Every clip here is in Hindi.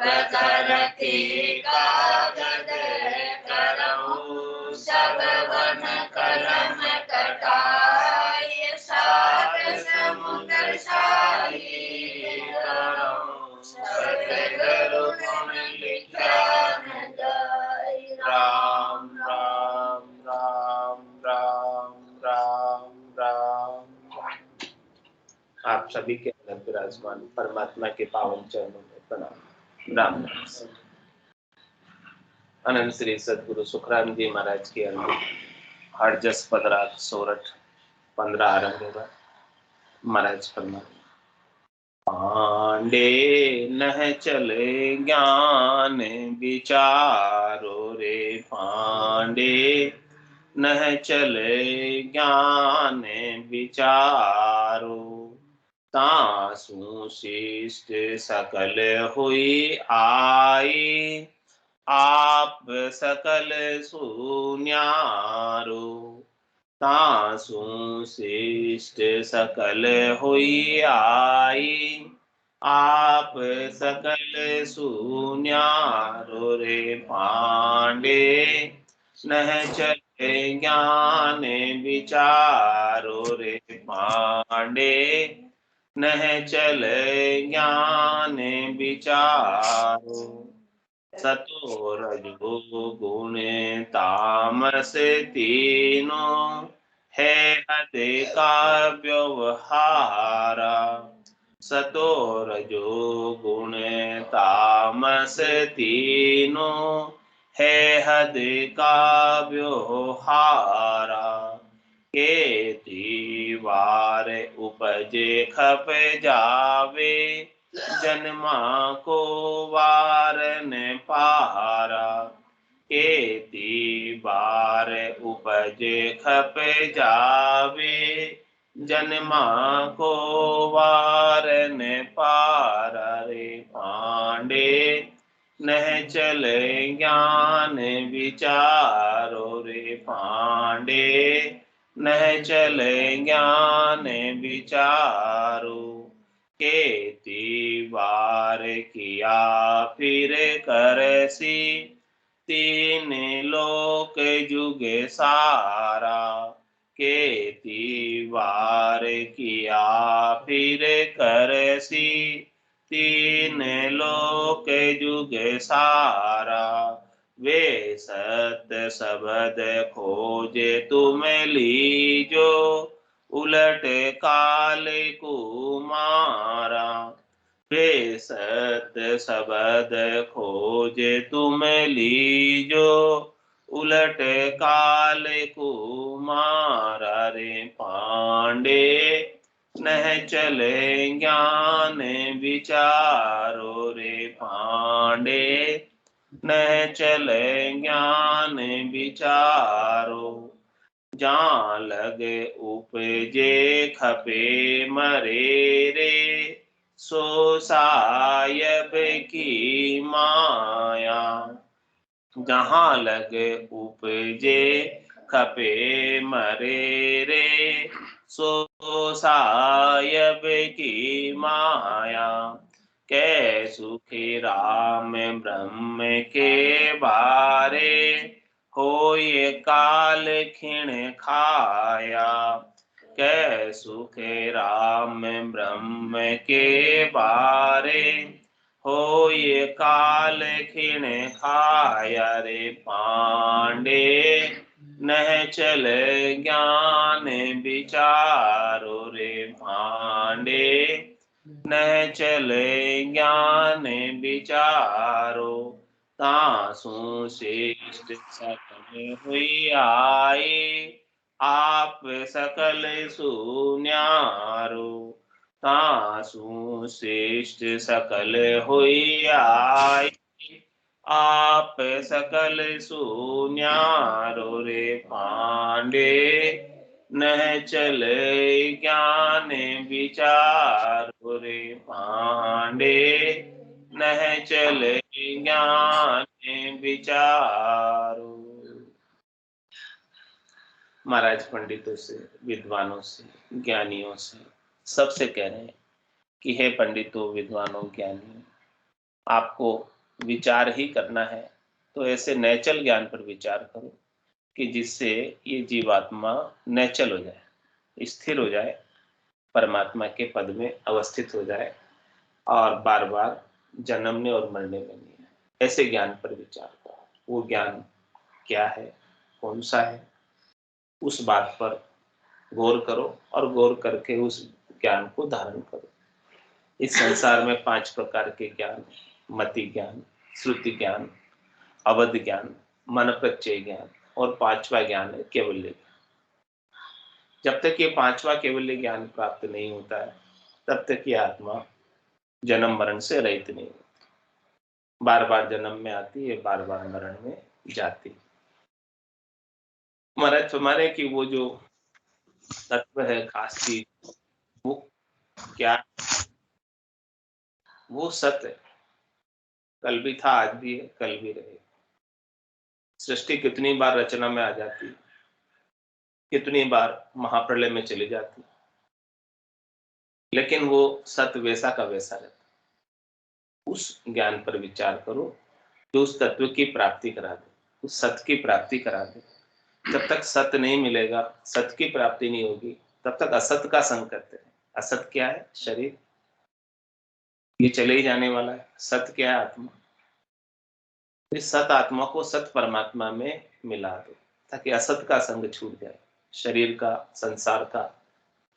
सब करती कागज करऊं, सब वन कलम कटाई, सात समुद्र शाही करऊं, सतगुरु गुण लिख्यान गाई। राम राम राम राम राम राम। आप सभी के अंदर विराजमान परमात्मा के पावन चरणों में प्रणाम। राम राम। अनंत श्री सदगुरु सुखराम जी महाराज के अंदर हरजस पदराग सोरठ 15 आरंभ होगा। महाराज फरमाते पांडे नह चले ज्ञान विचारो रे, पांडे नह चले ज्ञान विचारो, तासु शिष्ट सकल हुई आई, आप सकल सुन्यारो, तासु शिष्ट सकल हुई आई, आप सकल सुन्यारो रे, पांडे नह चले ज्ञान विचारो रे, पांडे नह चले ज्ञान विचारो, सतो रजो गुण तामस तीनों है हद का व्यवहारा, सतो रजो गुण तामस तीनों है हद का व्यवहारा, केती वार उपजे खप जावे, जन्मा को वार न पारा, केती बार उपजे खप जावे, जन्मा को वार न पारा रे, पांडे नह चले ज्ञान विचारो रे, पांडे नह चले ज्ञान विचारो, केती बार किया फिर करसी, तीन लोक जुग सारा, केती बार किया फिर करसी, तीन लोक जुग सारा, वे सत शब्द खोजे तुम लीजो, उलट काल कुमारा, वे सत शब्द खोजे तुम लीजो, उलट काल कुमारा रे, पांडे नह चले ज्ञान विचारो रे, पांडे नह चले ज्ञान विचारो, जहाँ लगे उपजे खपे मरे रे, सो सायब की माया, जहाँ लगे उपजे खपे मरे रे, सो सायब की माया, कै सुखी राम ब्रह्म के बारे, होय काल खिण खाया, कै सुखे राम ब्रह्म के बारे, होय काल खिण खाया रे, पांडे नह चले ज्ञान विचारो रे, पांडे नह चले ज्ञान विचारो, तासु श्रेष्ठ सकल हुई आए, आप सकल सुन्यारो, तासु श्रेष्ठ सकल हुई आए, आप सकल सुन्यारो रे, पांडे नह चले ज्ञान विचारो रे, पांडे नह चले ज्ञान विचारो। महाराज पंडितों से, विद्वानों से, ज्ञानियों से सबसे कह रहे हैं कि हे पंडितों, विद्वानों, ज्ञानियों, आपको विचार ही करना है तो ऐसे नैचल ज्ञान पर विचार करो कि जिससे ये जीवात्मा नैचल हो जाए, स्थिर हो जाए, परमात्मा के पद में अवस्थित हो जाए और बार बार जन्मने और मरने में नहीं है। ऐसे ज्ञान पर विचार करो। वो ज्ञान क्या है, कौन सा है, उस बात पर गौर करो और गौर करके उस ज्ञान को धारण करो। इस संसार में 5 प्रकार के ज्ञान, मति ज्ञान, श्रुति ज्ञान, अवध ज्ञान, मन प्रत्यय ज्ञान और 5वां ज्ञान है केवल्य ज्ञान। जब तक ये 5वां केवल्य ज्ञान प्राप्त नहीं होता है तब तक ये आत्मा जन्म मरण से रहित नहीं होती, बार बार जन्म में आती है, बार बार मरण में जाती है। महाराज हमारे कि वो जो तत्व है खास चीज, वो क्या, वो सत्य है। कल भी था, आज भी है, कल भी रहे। सृष्टि कितनी बार रचना में आ जाती है, कितनी बार महाप्रलय में चली जाती, लेकिन वो सत्य वैसा का वैसा रहता। उस ज्ञान पर विचार करो जो उस तत्व की प्राप्ति करा दे, उस सत्य की प्राप्ति करा दे। जब तक सत्य नहीं मिलेगा, सत्य की प्राप्ति नहीं होगी, तब तक असत का संग करते हैं। असत क्या है? शरीर, ये चले ही जाने वाला है। सत्य क्या है? आत्मा। इस सत आत्मा को सत परमात्मा में मिला दो ताकि असत का संग छूट जाए। शरीर का, संसार का,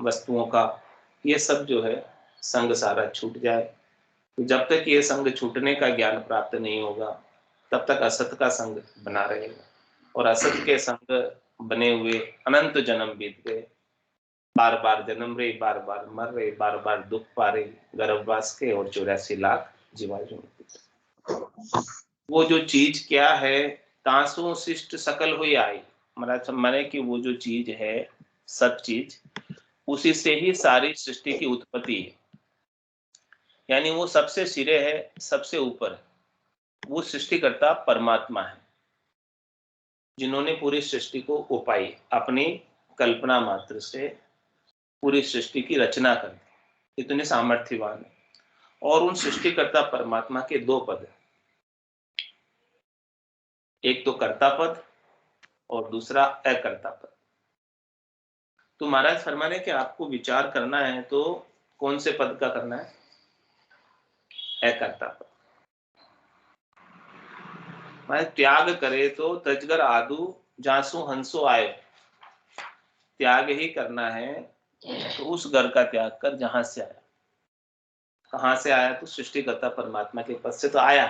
वस्तुओं का, ये सब जो है संग सारा छूट जाए। तो जब तक ये संग छूटने का ज्ञान प्राप्त नहीं होगा तब तक असत का संग बना रहेगा और असत के संग बने हुए अनंत जन्म बीत गए, बार बार जन्म रहे, बार बार मर रहे, बार बार दुख पा रहे, गर्भवास के और 84 लाख जीवाणु। वो जो चीज क्या है, तासु शिष्ट सकल हुई आई। महाराज माने कि वो जो चीज है, सब चीज, उसी से ही सारी सृष्टि की उत्पत्ति है। यानी वो सबसे सिरे है, सबसे ऊपर है। वो सृष्टिकर्ता परमात्मा है जिन्होंने पूरी सृष्टि को उपाई अपनी कल्पना मात्र से पूरी सृष्टि की रचना कर दी। इतने सामर्थ्यवान है। और उन सृष्टिकर्ता परमात्मा के 2 पद है, एक तो कर्ता पद और दूसरा अकर्ता पद। तो महाराज फरमाने कि आपको विचार करना है तो कौन से पद का करना है? अकर्ता पद। महाराज त्याग करे तो तजगर आदू जासु हंसो आए। त्याग ही करना है तो उस घर का त्याग कर जहां से आया। कहां से आया? तो सृष्टिकर्ता परमात्मा के पद से तो आया,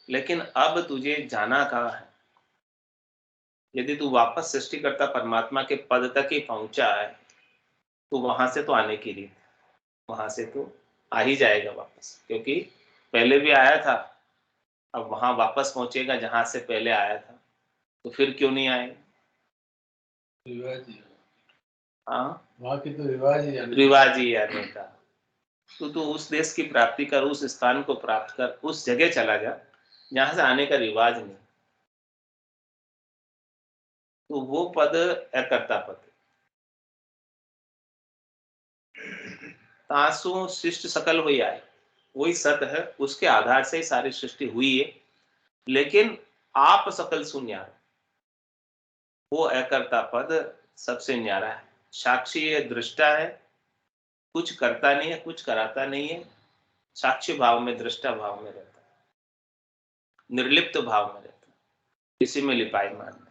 लेकिन अब तुझे जाना कहाँ है? यदि तू वापस सृष्टिकर्ता परमात्मा के पद तक ही पहुंचा है तो वहां से तो आने की रीत, वहां से तो आ ही जाएगा वापस, क्योंकि पहले भी आया था। अब वहां वापस पहुंचेगा जहां से पहले आया था, तो फिर क्यों नहीं आएगा? हाँ, वहां की तो रिवाज ही आने का। तो तू उस देश की प्राप्ति कर, उस स्थान को प्राप्त कर, उस जगह चला जा जहां से आने का रिवाज नहीं। तो वो पद अकर्ता पद। तासु सृष्टि सकल हुई आए, वही सत है, उसके आधार से ही सारी सृष्टि हुई है। लेकिन आप सकल सुन्यारा, वो अकर्ता पद सबसे न्यारा है। साक्षी है, दृष्टा है, कुछ करता नहीं है, कुछ कराता नहीं है, साक्षी भाव में, दृष्टा भाव में रहता है, निर्लिप्त भाव में रहता है, किसी में लिपायमान नहीं।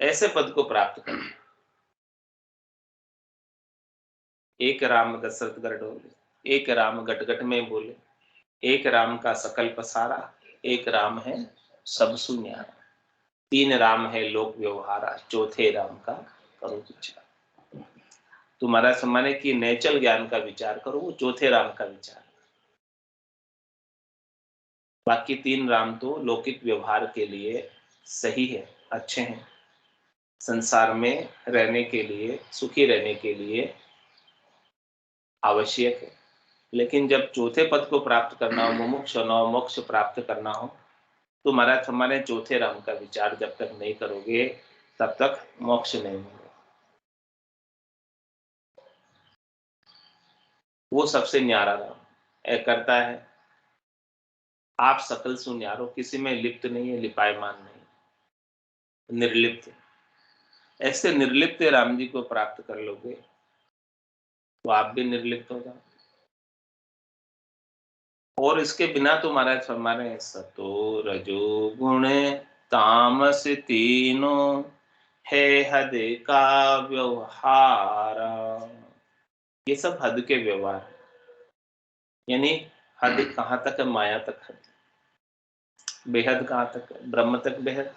ऐसे पद को प्राप्त करना। एक राम दशरथ गढ़ डोले, एक राम गट गट में बोले, एक राम का सकल पसारा, एक राम है सब सुन्यारा। 3 राम है लोक व्यवहारा, चौथे राम का करो विचार। तुम्हारा सम्मान कि नेचल ज्ञान का विचार करो, वो चौथे राम का विचार। बाकी 3 राम तो लौकिक व्यवहार के लिए सही है, अच्छे हैं, संसार में रहने के लिए, सुखी रहने के लिए आवश्यक है। लेकिन जब चौथे पद को प्राप्त करना हो, मुमुक्ष हो, मोक्ष प्राप्त करना हो, तो महाराज हमारे चौथे राम का विचार जब तक नहीं करोगे तब तक मोक्ष नहीं मिलेगा। वो सबसे न्यारा राम। करता है। आप सकल सुन्यारो, किसी में लिप्त नहीं है, लिपायमान नहीं, निर्लिप्त। ऐसे निर्लिप्त राम जी को प्राप्त कर लोगे तो आप भी निर्लिप्त हो जाओ। और इसके बिना तो महाराज फरमा रहे हैं, सतो रजो गुण तामस तीनों है हद का व्यवहार। ये सब हद के व्यवहार है, यानी हद कहाँ तक है? माया तक हद। बेहद कहाँ तक है? ब्रह्म तक बेहद।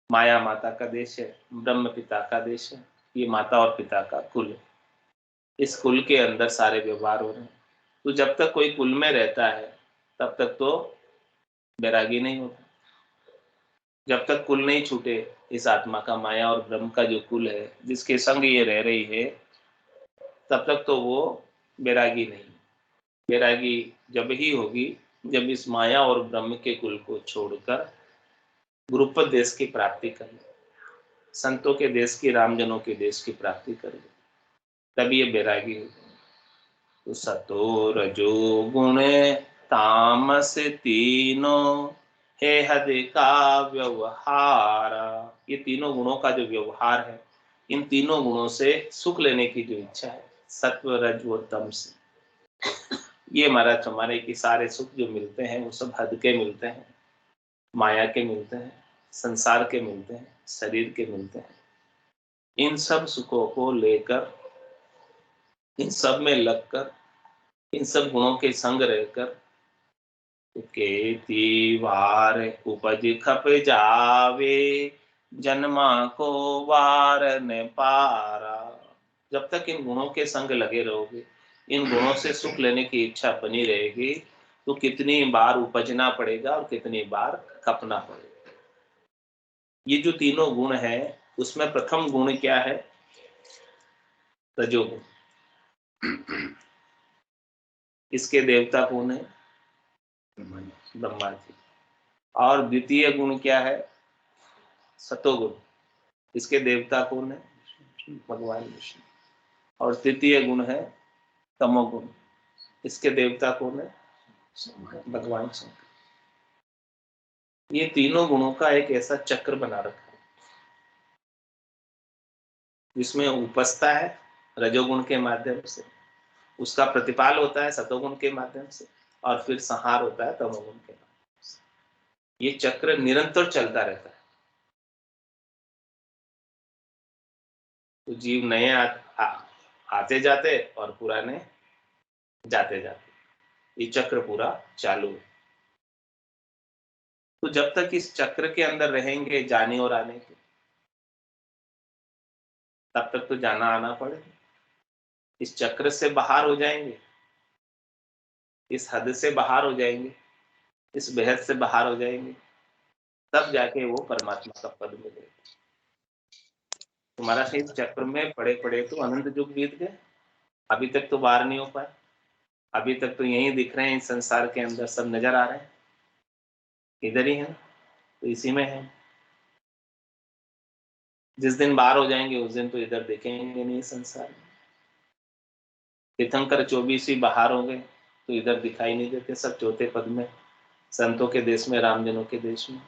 माया माता का देश है, ब्रह्म पिता का देश है। ये माता और पिता का कुल है। इस कुल के अंदर सारे व्यवहार हो रहे हैं। तो जब तक कोई कुल में रहता है तब तक तो बैरागी नहीं होता। जब तक कुल नहीं छूटे, इस आत्मा का, माया और ब्रह्म का जो कुल है जिसके संग ये रह रही है, तब तक तो वो बैरागी नहीं। बैरागी जब ही होगी जब इस माया और ब्रह्म के कुल को छोड़कर गुरुपद देश की प्राप्ति कर ले, संतों के देश की, रामजनों के देश की प्राप्ति कर ले, तब ये बैरागी हो। तो सतो रजो गुण तामस तीनों है हद का व्यवहार। ये तीनों गुणों का जो व्यवहार है, इन तीनों गुणों से सुख लेने की जो इच्छा है, सत्व रज व तम से, ये महाराज हमारे की सारे सुख जो मिलते हैं वो सब हद के मिलते हैं, माया के मिलते हैं, संसार के मिलते हैं, शरीर के मिलते हैं। इन सब सुखों को लेकर, इन सब में लगकर, इन सब गुणों के संग रहकर के वार उपज खप जावे, जन्मा को वार न पारा। जब तक इन गुणों के संग लगे रहोगे, इन गुणों से सुख लेने की इच्छा बनी रहेगी, तो कितनी बार उपजना पड़ेगा और कितनी बार खपना पड़ेगा। ये जो तीनों गुण है, उसमें प्रथम गुण क्या है? रजोगुण। इसके देवता कौन है? ब्रह्मा जी। और द्वितीय गुण क्या है? सतोगुण। इसके देवता कौन है? भगवान विष्णु। और तृतीय गुण है तमोगुण। इसके देवता कौन है? भगवान शंकर। ये तीनों गुणों का एक ऐसा चक्र बना रखा है जिसमें उपजता है रजोगुण के माध्यम से, उसका प्रतिपाल होता है सतोगुण के माध्यम से, और फिर संहार होता है तमोगुण के माध्यम से। ये चक्र निरंतर चलता रहता है। तो जीव नए आते जाते और पुराने जाते जाते, ये चक्र पूरा चालू है। तो जब तक इस चक्र के अंदर रहेंगे जाने और आने के, तब तक तो जाना आना पड़ेगा। इस चक्र से बाहर हो जाएंगे, इस हद से बाहर हो जाएंगे, इस बेहद से बाहर हो जाएंगे, तब जाके वो परमात्मा का पद मिलेगा। तुम्हारा से इस चक्र में पड़े पड़े तो अनंत युग बीत गए, अभी तक तो बाहर नहीं हो पाए। अभी तक तो यही दिख रहे हैं, इस संसार के अंदर सब नजर आ रहे हैं, इधर ही है, तो इसी में है। जिस दिन बाहर हो जाएंगे उस दिन तो इधर देखेंगे नहीं संसार में। तीर्थंकर 24 बाहर हो गए तो इधर दिखाई नहीं देते, सब चौथे पद में, संतों के देश में, रामजनों के देश में।